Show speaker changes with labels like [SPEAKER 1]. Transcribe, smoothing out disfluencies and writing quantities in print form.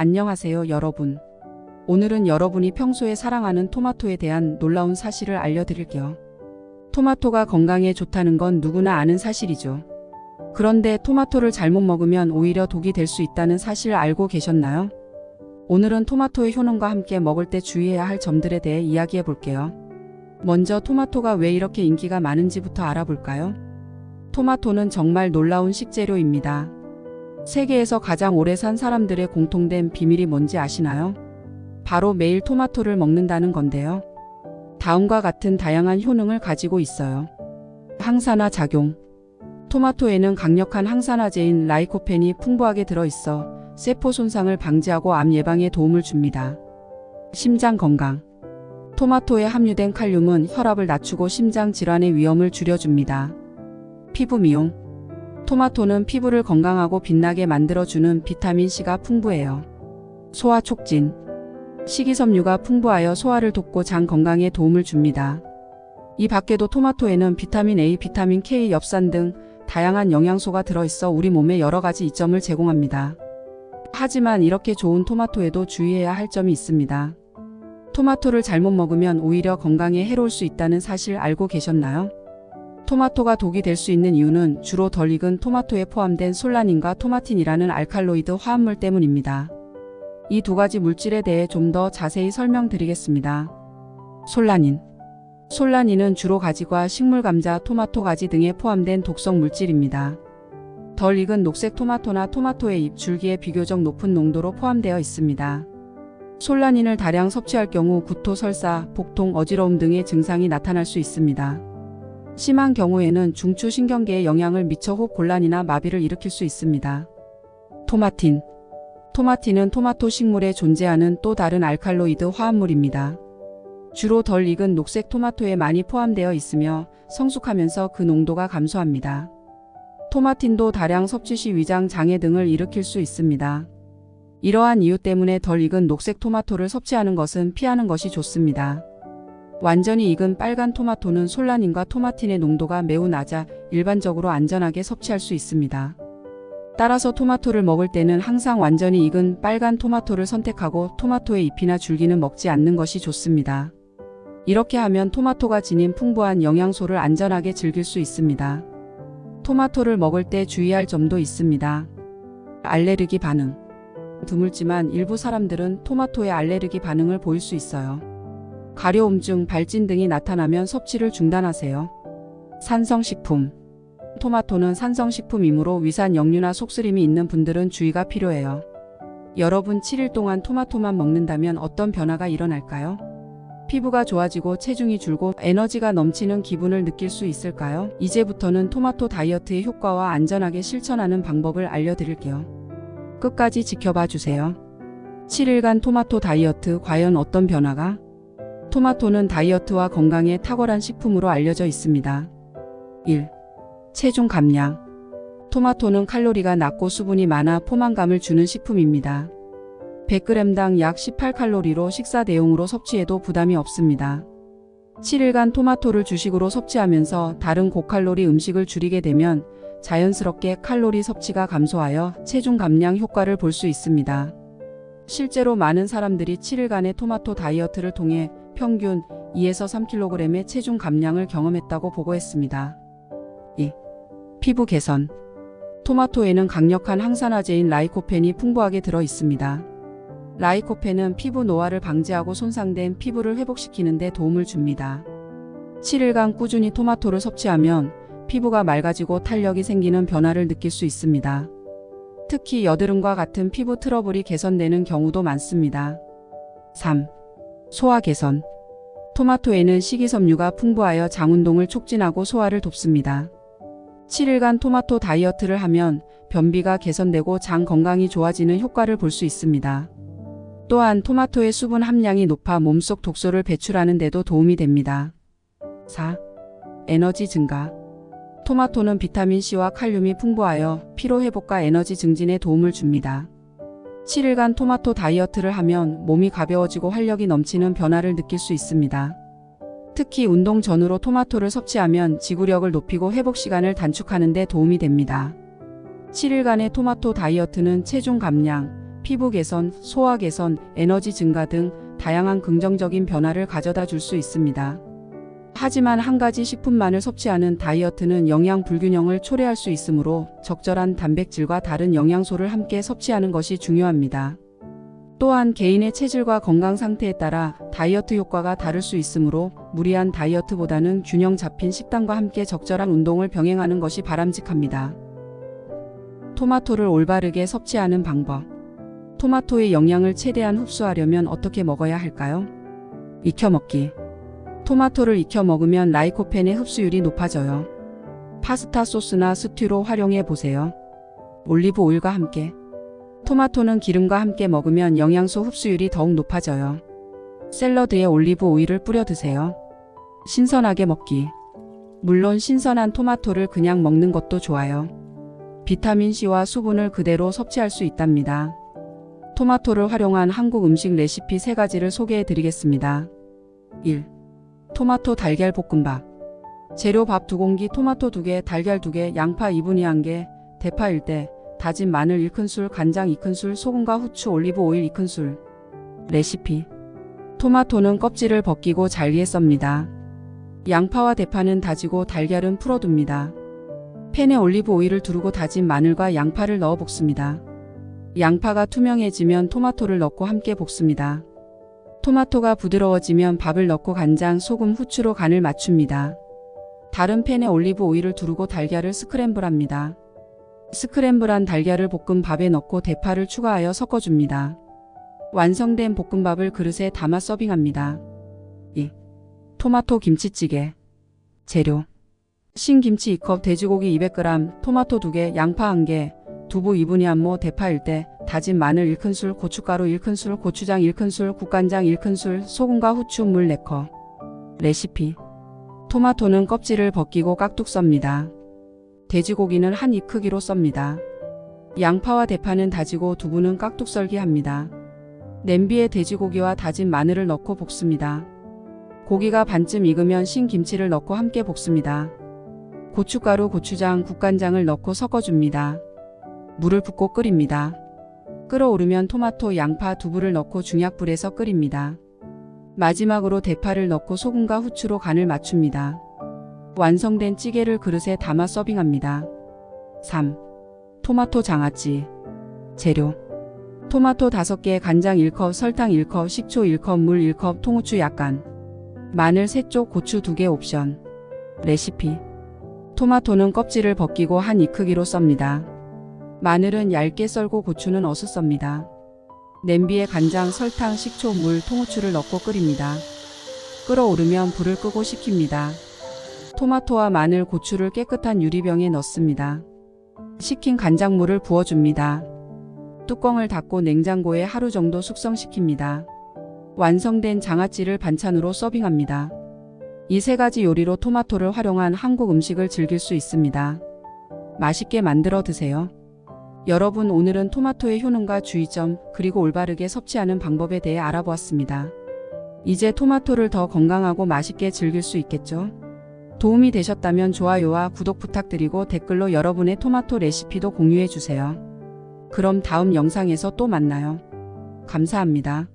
[SPEAKER 1] 안녕하세요, 여러분. 오늘은 여러분이 평소에 사랑하는 토마토에 대한 놀라운 사실을 알려드릴게요. 토마토가 건강에 좋다는 건 누구나 아는 사실이죠. 그런데 토마토를 잘못 먹으면 오히려 독이 될 수 있다는 사실 알고 계셨나요? 오늘은 토마토의 효능과 함께 먹을 때 주의해야 할 점들에 대해 이야기해 볼게요. 먼저 토마토가 왜 이렇게 인기가 많은지부터 알아볼까요? 토마토는 정말 놀라운 식재료입니다. 세계에서 가장 오래 산 사람들의 공통된 비밀이 뭔지 아시나요? 바로 매일 토마토를 먹는다는 건데요. 다음과 같은 다양한 효능을 가지고 있어요. 항산화 작용. 토마토에는 강력한 항산화제인 라이코펜이 풍부하게 들어있어 세포 손상을 방지하고 암 예방에 도움을 줍니다. 심장 건강. 토마토에 함유된 칼륨은 혈압을 낮추고 심장 질환의 위험을 줄여줍니다. 피부 미용. 토마토는 피부를 건강하고 빛나게 만들어주는 비타민C가 풍부해요. 소화 촉진. 식이섬유가 풍부하여 소화를 돕고 장 건강에 도움을 줍니다. 이 밖에도 토마토에는 비타민 A, 비타민 K, 엽산 등 다양한 영양소가 들어있어 우리 몸에 여러 가지 이점을 제공합니다. 하지만 이렇게 좋은 토마토에도 주의해야 할 점이 있습니다. 토마토를 잘못 먹으면 오히려 건강에 해로울 수 있다는 사실 알고 계셨나요? 토마토가 독이 될 수 있는 이유는 주로 덜 익은 토마토에 포함된 솔라닌과 토마틴이라는 알칼로이드 화합물 때문입니다. 이 두 가지 물질에 대해 좀 더 자세히 설명드리겠습니다. 솔라닌. 솔라닌은 주로 가지과 식물 감자, 토마토 가지 등에 포함된 독성 물질입니다. 덜 익은 녹색 토마토나 토마토의 잎, 줄기에 비교적 높은 농도로 포함되어 있습니다. 솔라닌을 다량 섭취할 경우 구토, 설사, 복통, 어지러움 등의 증상이 나타날 수 있습니다. 심한 경우에는 중추 신경계에 영향을 미쳐 호흡 곤란이나 마비를 일으킬 수 있습니다. 토마틴. 토마틴은 토마토 식물에 존재하는 또 다른 알칼로이드 화합물입니다. 주로 덜 익은 녹색 토마토에 많이 포함되어 있으며 성숙하면서 그 농도가 감소합니다. 토마틴도 다량 섭취 시 위장 장애 등을 일으킬 수 있습니다. 이러한 이유 때문에 덜 익은 녹색 토마토를 섭취하는 것은 피하는 것이 좋습니다. 완전히 익은 빨간 토마토는 솔라닌과 토마틴의 농도가 매우 낮아 일반적으로 안전하게 섭취할 수 있습니다. 따라서 토마토를 먹을 때는 항상 완전히 익은 빨간 토마토를 선택하고 토마토의 잎이나 줄기는 먹지 않는 것이 좋습니다. 이렇게 하면 토마토가 지닌 풍부한 영양소를 안전하게 즐길 수 있습니다. 토마토를 먹을 때 주의할 점도 있습니다. 알레르기 반응. 드물지만 일부 사람들은 토마토에 알레르기 반응을 보일 수 있어요. 가려움증, 발진 등이 나타나면 섭취를 중단하세요. 산성식품. 토마토는 산성식품이므로 위산 역류나 속쓰림이 있는 분들은 주의가 필요해요. 여러분 7일 동안 토마토만 먹는다면 어떤 변화가 일어날까요? 피부가 좋아지고 체중이 줄고 에너지가 넘치는 기분을 느낄 수 있을까요? 이제부터는 토마토 다이어트의 효과와 안전하게 실천하는 방법을 알려드릴게요. 끝까지 지켜봐 주세요. 7일간 토마토 다이어트, 과연 어떤 변화가? 토마토는 다이어트와 건강에 탁월한 식품으로 알려져 있습니다. 1. 체중 감량. 토마토는 칼로리가 낮고 수분이 많아 포만감을 주는 식품입니다. 100g당 약 18칼로리로 식사 대용으로 섭취해도 부담이 없습니다. 7일간 토마토를 주식으로 섭취하면서 다른 고칼로리 음식을 줄이게 되면 자연스럽게 칼로리 섭취가 감소하여 체중 감량 효과를 볼 수 있습니다. 실제로 많은 사람들이 7일간의 토마토 다이어트를 통해 평균 2에서 3kg의 체중 감량을 경험했다고 보고했습니다. 2. 피부 개선. 토마토에는 강력한 항산화제인 라이코펜이 풍부하게 들어 있습니다. 라이코펜은 피부 노화를 방지하고 손상된 피부를 회복시키는 데 도움을 줍니다. 7일간 꾸준히 토마토를 섭취하면 피부가 맑아지고 탄력이 생기는 변화를 느낄 수 있습니다. 특히 여드름과 같은 피부 트러블이 개선되는 경우도 많습니다. 3. 소화 개선. 토마토에는 식이섬유가 풍부하여 장 운동을 촉진하고 소화를 돕습니다. 7일간 토마토 다이어트를 하면 변비가 개선되고 장 건강이 좋아지는 효과를 볼 수 있습니다. 또한 토마토의 수분 함량이 높아 몸속 독소를 배출하는 데도 도움이 됩니다. 4. 에너지 증가. 토마토는 비타민C와 칼륨이 풍부하여 피로 회복과 에너지 증진에 도움을 줍니다. 7일간 토마토 다이어트를 하면 몸이 가벼워지고 활력이 넘치는 변화를 느낄 수 있습니다. 특히 운동 전후로 토마토를 섭취하면 지구력을 높이고 회복 시간을 단축하는 데 도움이 됩니다. 7일간의 토마토 다이어트는 체중 감량, 피부 개선, 소화 개선, 에너지 증가 등 다양한 긍정적인 변화를 가져다 줄 수 있습니다. 하지만 한 가지 식품만을 섭취하는 다이어트는 영양 불균형을 초래할 수 있으므로 적절한 단백질과 다른 영양소를 함께 섭취하는 것이 중요합니다. 또한 개인의 체질과 건강 상태에 따라 다이어트 효과가 다를 수 있으므로 무리한 다이어트보다는 균형 잡힌 식단과 함께 적절한 운동을 병행하는 것이 바람직합니다. 토마토를 올바르게 섭취하는 방법. 토마토의 영양을 최대한 흡수하려면 어떻게 먹어야 할까요? 익혀 먹기. 토마토를 익혀 먹으면 라이코펜의 흡수율이 높아져요. 파스타 소스나 스튜로 활용해 보세요. 올리브 오일과 함께. 토마토는 기름과 함께 먹으면 영양소 흡수율이 더욱 높아져요. 샐러드에 올리브 오일을 뿌려 드세요. 신선하게 먹기. 물론 신선한 토마토를 그냥 먹는 것도 좋아요. 비타민C와 수분을 그대로 섭취할 수 있답니다. 토마토를 활용한 한국 음식 레시피 3가지를 소개해 드리겠습니다. 1. 토마토 달걀 볶음밥. 재료 밥 2공기, 토마토 2개, 달걀 2개, 양파 2분의 1개, 대파 1대, 다진 마늘 1큰술, 간장 2큰술, 소금과 후추, 올리브 오일 2큰술. 레시피. 토마토는 껍질을 벗기고 잘게 썹니다. 양파와 대파는 다지고 달걀은 풀어둡니다. 팬에 올리브 오일을 두르고 다진 마늘과 양파를 넣어 볶습니다. 양파가 투명해지면 토마토를 넣고 함께 볶습니다. 토마토가 부드러워지면 밥을 넣고 간장, 소금, 후추로 간을 맞춥니다. 다른 팬에 올리브 오일을 두르고 달걀을 스크램블합니다. 스크램블한 달걀을 볶은 밥에 넣고 대파를 추가하여 섞어줍니다. 완성된 볶음밥을 그릇에 담아 서빙합니다. 2. 토마토 김치찌개. 재료. 신김치 2컵, 돼지고기 200g, 토마토 2개, 양파 1개, 두부 2분의 1모, 대파 1대, 다진 마늘 1큰술, 고춧가루 1큰술, 고추장 1큰술, 국간장 1큰술, 소금과 후추, 물 4컵. 레시피. 토마토는 껍질을 벗기고 깍둑 썹니다. 돼지고기는 한 입 크기로 썹니다. 양파와 대파는 다지고 두부는 깍둑 썰기 합니다. 냄비에 돼지고기와 다진 마늘을 넣고 볶습니다. 고기가 반쯤 익으면 신김치를 넣고 함께 볶습니다. 고춧가루, 고추장, 국간장을 넣고 섞어줍니다. 물을 붓고 끓입니다. 끓어오르면 토마토, 양파, 두부를 넣고 중약불에서 끓입니다. 마지막으로 대파를 넣고 소금과 후추로 간을 맞춥니다. 완성된 찌개를 그릇에 담아 서빙합니다. 3. 토마토 장아찌. 재료. 토마토 5개, 간장 1컵, 설탕 1컵, 식초 1컵, 물 1컵, 통후추 약간. 마늘 3쪽, 고추 2개 옵션. 레시피. 토마토는 껍질을 벗기고 한 입 크기로 썹니다. 마늘은 얇게 썰고 고추는 어슷 썹니다. 냄비에 간장, 설탕, 식초, 물, 통후추를 넣고 끓입니다. 끓어오르면 불을 끄고 식힙니다. 토마토와 마늘, 고추를 깨끗한 유리병에 넣습니다. 식힌 간장물을 부어줍니다. 뚜껑을 닫고 냉장고에 하루 정도 숙성시킵니다. 완성된 장아찌를 반찬으로 서빙합니다. 이 3가지 요리로 토마토를 활용한 한국 음식을 즐길 수 있습니다. 맛있게 만들어 드세요. 여러분, 오늘은 토마토의 효능과 주의점, 그리고 올바르게 섭취하는 방법에 대해 알아보았습니다. 이제 토마토를 더 건강하고 맛있게 즐길 수 있겠죠? 도움이 되셨다면 좋아요와 구독 부탁드리고 댓글로 여러분의 토마토 레시피도 공유해 주세요. 그럼 다음 영상에서 또 만나요. 감사합니다.